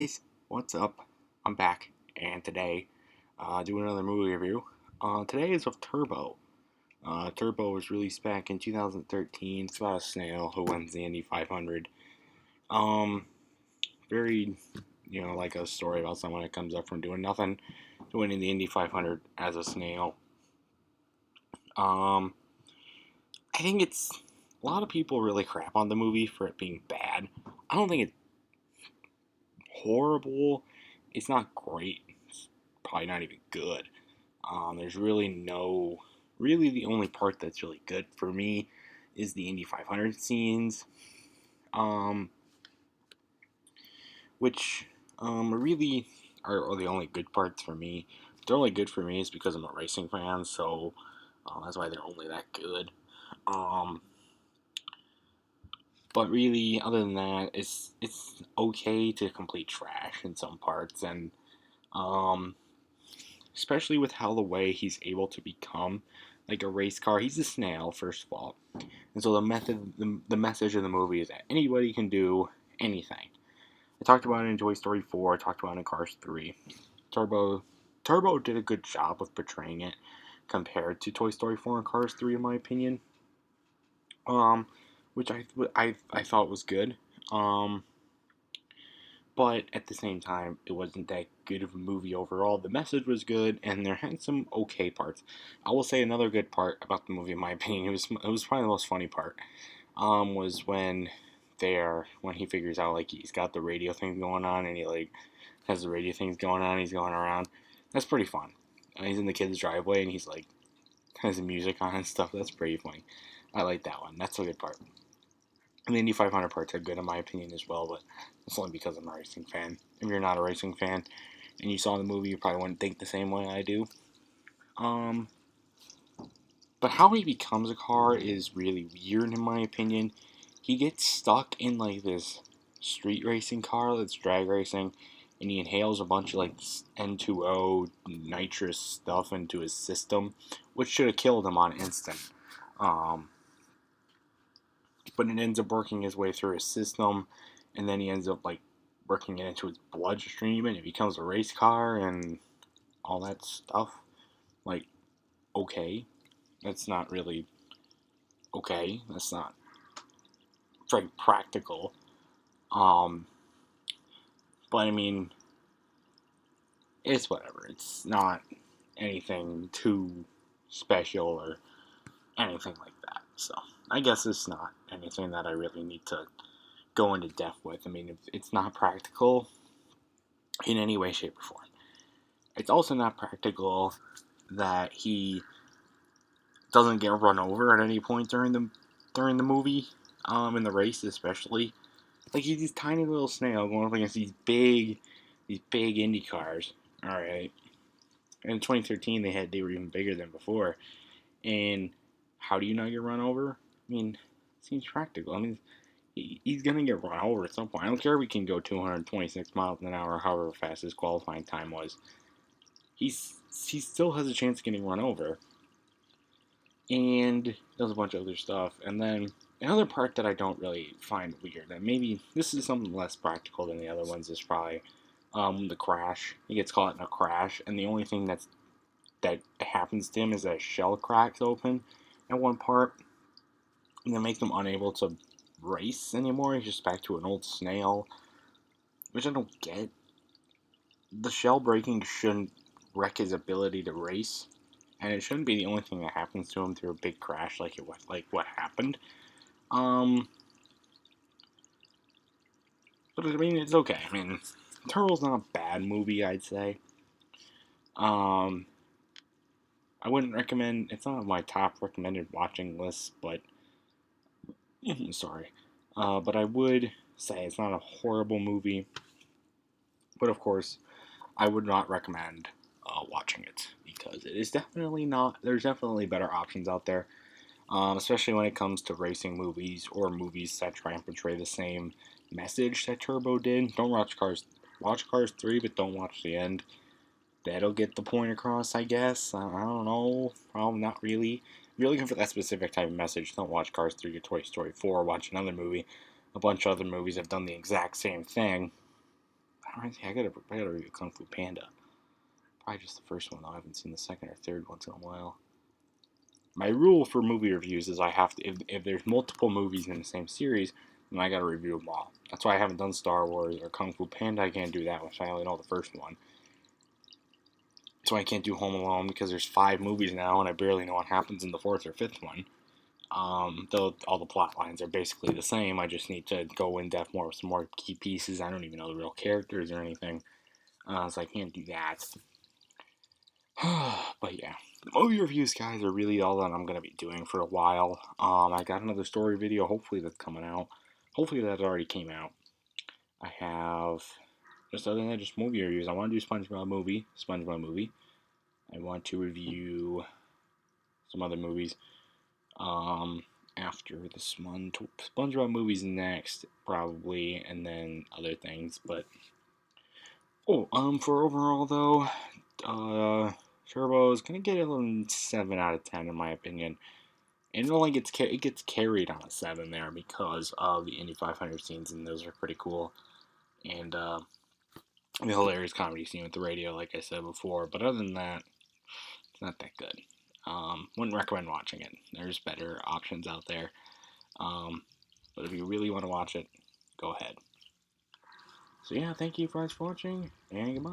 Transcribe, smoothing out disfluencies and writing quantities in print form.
Guys, what's up? I'm back, and today, doing another movie review. Today is of Turbo. Turbo was released back in 2013. It's about a snail who wins the Indy 500. Um, very, like a story about someone that comes up from doing nothing to winning the Indy 500 as a snail. Um, I think it's a lot of people really crap on the movie for it being bad. I don't think it's horrible. It's not great. It's probably not even good. There's really the only part that's really good for me is the Indy 500 scenes, um, which really are the only good parts for me. They're only good for me is because I'm a racing fan, so that's why they're only that good. Um, but really, other than that, it's okay to complete trash in some parts, and um, especially with how the way he's able to become like a race car. He's a snail, first of all. And so the message of the movie is that anybody can do anything. I talked about it in Toy Story 4. I talked about it in Cars 3. Turbo, Turbo did a good job of portraying it compared to Toy Story 4 and Cars 3, in my opinion. Um, which I thought was good. Um, but at the same time, it wasn't that good of a movie overall. The message was good, and there had some okay parts. I will say another good part about the movie, in my opinion, it was probably the most funny part. Was when he figures out like he's got the radio thing going on, and he like has the radio things going on. He's going around. That's pretty fun. And he's in the kid's driveway, and he's like has the music on and stuff. That's pretty funny. I like that one. That's a good part. And the Indy 500 parts are good in my opinion as well, but that's only because I'm a racing fan. If you're not a racing fan and you saw the movie, you probably wouldn't think the same way I do. Um, but how he becomes a car is really weird in my opinion. He gets stuck in like this street racing car that's drag racing, and he inhales a bunch of like N2O nitrous stuff into his system, which should have killed him on instant. Um, but it ends up working his way through his system, and then he ends up like working it into his bloodstream, and it becomes a race car and all that stuff. Like, okay, that's not really okay. That's not very practical. Um, but I mean, it's whatever. It's not anything too special or anything like that. So I guess it's not anything that I really need to go into depth with. I mean, it's not practical in any way, shape, or form. It's also not practical that he doesn't get run over at any point during the movie, in the race especially. Like he's this tiny little snail going up against these big Indy cars. All right, in 2013 they were even bigger than before. And how do you not get run over? I mean, it seems practical. I mean, he's gonna get run over at some point. I don't care if we can go 226 miles an hour, however fast his qualifying time was. He still has a chance of getting run over, and does a bunch of other stuff. And then another part that I don't really find weird, and maybe this is something less practical than the other ones, is probably the crash. He gets caught in a crash, and the only thing that happens to him is that a shell cracks open at one part, and then makes him unable to race anymore. He's just back to an old snail, which I don't get. The shell breaking shouldn't wreck his ability to race, and it shouldn't be the only thing that happens to him through a big crash like what happened. Um, but I mean, it's okay. I mean, Turtle's not a bad movie, I'd say. Um, I wouldn't recommend. It's not on my top recommended watching list, but sorry. But I would say it's not a horrible movie. But of course, I would not recommend watching it because it is definitely not. There's definitely better options out there, especially when it comes to racing movies or movies that try and portray the same message that Turbo did. Don't watch Cars. Watch Cars 3, but don't watch the end. That'll get the point across, I guess. I don't know. Probably not really. If you're looking for that specific type of message, don't watch Cars 3 or Toy Story 4. Watch another movie. A bunch of other movies have done the exact same thing. Honestly, I gotta review Kung Fu Panda. Probably just the first one though. I haven't seen the second or third ones in a while. My rule for movie reviews is I have to if there's multiple movies in the same series, then I gotta review them all. That's why I haven't done Star Wars or Kung Fu Panda. I can't do that, which I only know the first one. So I can't do Home Alone because there's 5 movies now, and I barely know what happens in the fourth or fifth one. Though all the plot lines are basically the same, I just need to go in depth more with some more key pieces. I don't even know the real characters or anything, so I can't do that. But yeah, movie reviews, guys, are really all that I'm gonna be doing for a while. I got another story video, hopefully that's coming out. Hopefully that already came out. I have just other than that, just movie reviews. I want to do SpongeBob movie. I want to review some other movies. Um, After the SpongeBob movie's next, probably, and then other things. But for overall though, Turbo is gonna get a 7 out of 10 in my opinion, and it gets carried on a 7 there because of the Indy 500 scenes, and those are pretty cool, and the hilarious comedy scene with the radio, like I said before. But other than that, it's not that good. Wouldn't recommend watching it. There's better options out there. Um, but if you really want to watch it, go ahead. So yeah, thank you guys for watching, and goodbye.